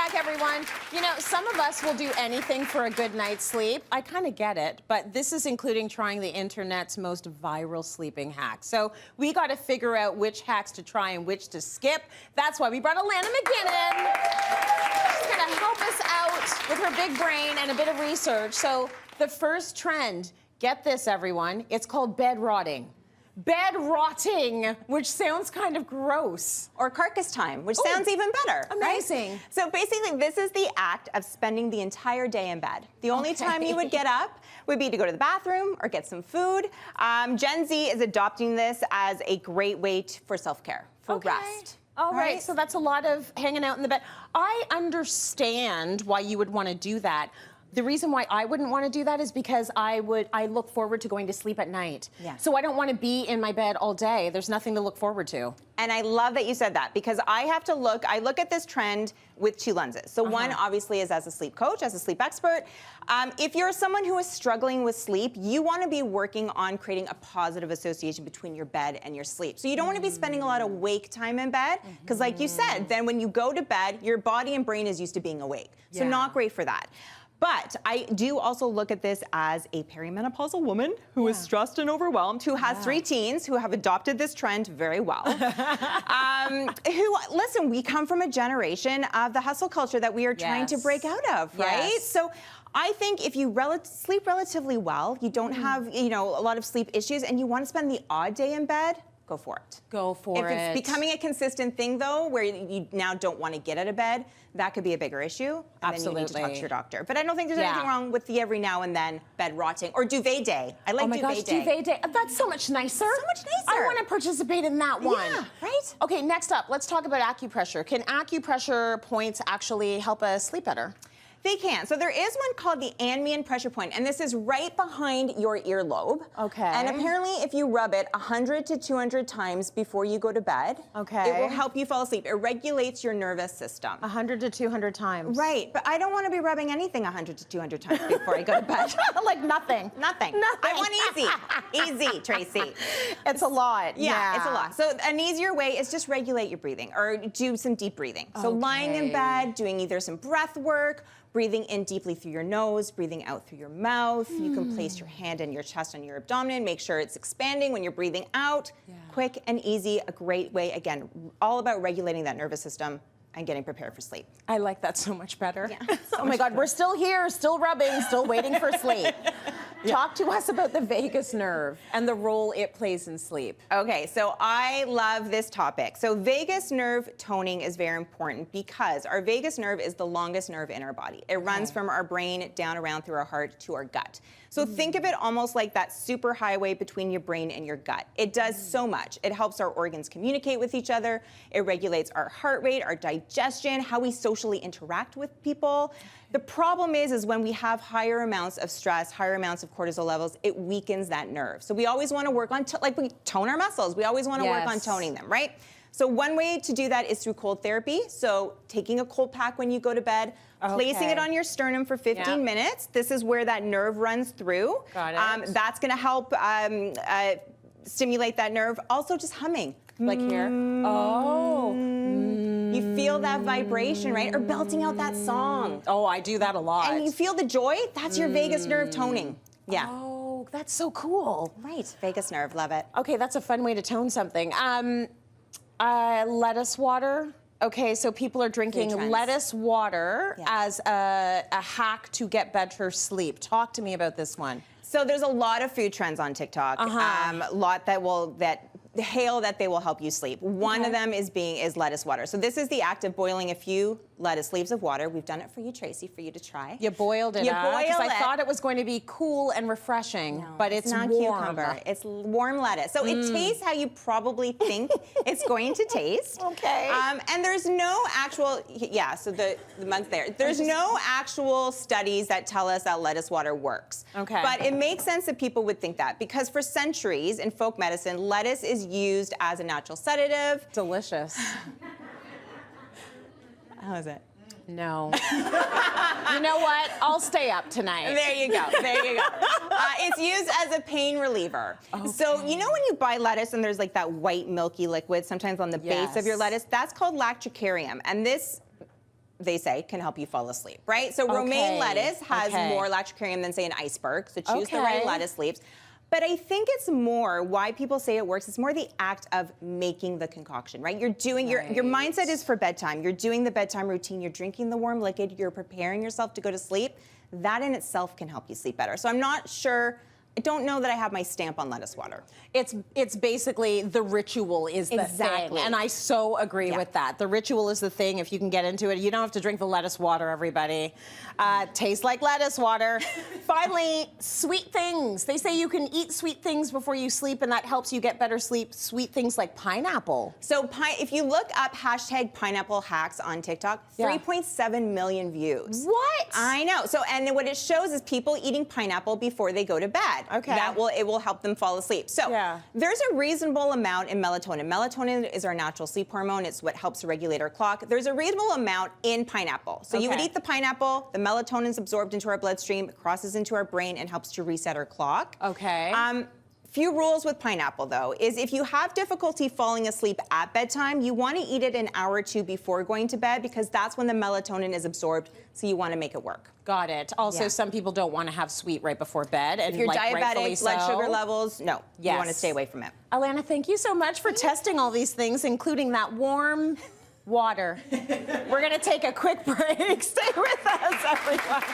back, everyone. You know, some of us will do anything for a good night's sleep. I kind of get it, but this is including trying the internet's most viral sleeping hacks. So we got to figure out which hacks to try and which to skip. That's why we brought Alana McGinnon. She's going to help us out with her big brain and a bit of research. So the first trend, get this, everyone, it's called bed rotting. Bed rotting, which sounds kind of gross. Or carcass time, which sounds even better. Amazing. Right? So basically, this is the act of spending the entire day in bed. The only time you would get up would be to go to the bathroom or get some food. Gen Z is adopting this as a great way for self-care, for rest. All right, so that's a lot of hanging out in the bed. I understand why you would want to do that. The reason why I wouldn't want to do that is because I look forward to going to sleep at night. Yeah. So I don't want to be in my bed all day. There's nothing to look forward to. And I love that you said that, because I look at this trend with two lenses. So one obviously is as a sleep coach, as a sleep expert. If you're someone who is struggling with sleep, you want to be working on creating a positive association between your bed and your sleep. So you don't want to be spending a lot of wake time in bed, because like you said, then when you go to bed, your body and brain is used to being awake. So not great for that. But I do also look at this as a perimenopausal woman who is stressed and overwhelmed, who has 3 teens who have adopted this trend very well. Listen, we come from a generation of the hustle culture that we are trying to break out of, right? So I think if you sleep relatively well, you don't have, a lot of sleep issues, and you want to spend the odd day in bed, go for it. Go for it. If it's becoming a consistent thing, though, where you now don't want to get out of bed, that could be a bigger issue. And then you need to talk to your doctor. But I don't think there's anything wrong with the every now and then bed rotting or duvet day. I like duvet day. Duvet day. That's so much nicer. So much nicer. I want to participate in that one. Yeah, right? Okay, next up, let's talk about acupressure. Can acupressure points actually help us sleep better? They can. So there is one called the Anmian pressure point, and this is right behind your earlobe. Okay. And apparently, if you rub it 100 to 200 times before you go to bed, it will help you fall asleep. It regulates your nervous system. 100 to 200 times. Right, but I don't want to be rubbing anything 100 to 200 times before I go to bed. Like nothing. Nothing. I want easy. Easy, Tracy. It's a lot. Yeah, it's a lot. So an easier way is just regulate your breathing or do some deep breathing. So lying in bed, doing either some breath work, breathing in deeply through your nose, breathing out through your mouth. You can place your hand in your chest on your abdomen, make sure it's expanding when you're breathing out. Quick and easy, a great way, again, all about regulating that nervous system and getting prepared for sleep. I like that so much better. Yeah, oh my God, we're still here, still rubbing, still waiting for sleep. Talk to us about the vagus nerve and the role it plays in sleep. Okay, so I love this topic. So vagus nerve toning is very important because our vagus nerve is the longest nerve in our body. It runs from our brain down around through our heart to our gut. So think of it almost like that super highway between your brain and your gut. It does so much. It helps our organs communicate with each other. It regulates our heart rate, our digestion, how we socially interact with people. The problem is when we have higher amounts of stress, higher amounts of cortisol levels, it weakens that nerve. So we always want to work on, like we tone our muscles. We always want to work on toning them, right? So one way to do that is through cold therapy. So taking a cold pack when you go to bed, placing it on your sternum for 15 minutes. This is where that nerve runs through. Got it. That's going to help stimulate that nerve. Also just humming. Like here. You feel that vibration, right? Or belting out that song. Oh, I do that a lot. And you feel the joy. That's your vagus nerve toning. Yeah. Oh, that's so cool. Right. Vagus nerve. Love it. Okay, that's a fun way to tone something. Lettuce water. Okay, so people are drinking lettuce water as a hack to get better sleep. Talk to me about this one. So there's a lot of food trends on TikTok. A lot that hail that they will help you sleep. One of them is lettuce water. So this is the act of boiling a few lettuce leaves of water. We've done it for you, Tracy, for you to try. You boiled it because I thought it was going to be cool and refreshing, but it's not warm. Cucumber. It's warm lettuce. So it tastes how you probably think it's going to taste. Okay. And there's no actual, so the mug's there. There's no actual studies that tell us that lettuce water works. Okay. But it makes sense that people would think that because for centuries in folk medicine, lettuce is used as a natural sedative. Delicious. How is it? No. You know what? I'll stay up tonight. There you go. There you go. It's used as a pain reliever. Okay. So you know when you buy lettuce and there's like that white milky liquid sometimes on the base of your lettuce? That's called lactucarium. And this they say, can help you fall asleep, right? So romaine lettuce has more lactocurium than, say, an iceberg. So choose the right lettuce leaves. But I think it's more why people say it works. It's more the act of making the concoction, right? You're doing your mindset is for bedtime. You're doing the bedtime routine. You're drinking the warm liquid. You're preparing yourself to go to sleep. That in itself can help you sleep better. So I'm not sure. I don't know that I have my stamp on lettuce water. It's basically the ritual is the thing, and I so agree with that. The ritual is the thing. If you can get into it, you don't have to drink the lettuce water, everybody. Tastes like lettuce water. Finally, sweet things. They say you can eat sweet things before you sleep, and that helps you get better sleep. Sweet things like pineapple. So if you look up #pineapple hacks on TikTok, 3.7 million views. What? I know. So, and what it shows is people eating pineapple before they go to bed. Okay. It will help them fall asleep. So there's a reasonable amount in melatonin. Melatonin is our natural sleep hormone. It's what helps regulate our clock. There's a reasonable amount in pineapple. So you would eat the pineapple, the melatonin is absorbed into our bloodstream, it crosses into our brain and helps to reset our clock. Okay. Few rules with pineapple, though, is if you have difficulty falling asleep at bedtime, you want to eat it an hour or two before going to bed because that's when the melatonin is absorbed, so you want to make it work. Got it. Also, some people don't want to have sweet right before bed. And if you're diabetic, blood sugar so. levels, no, you want to stay away from it. Alana, thank you so much for testing all these things, including that warm water. We're going to take a quick break. Stay with us, everyone.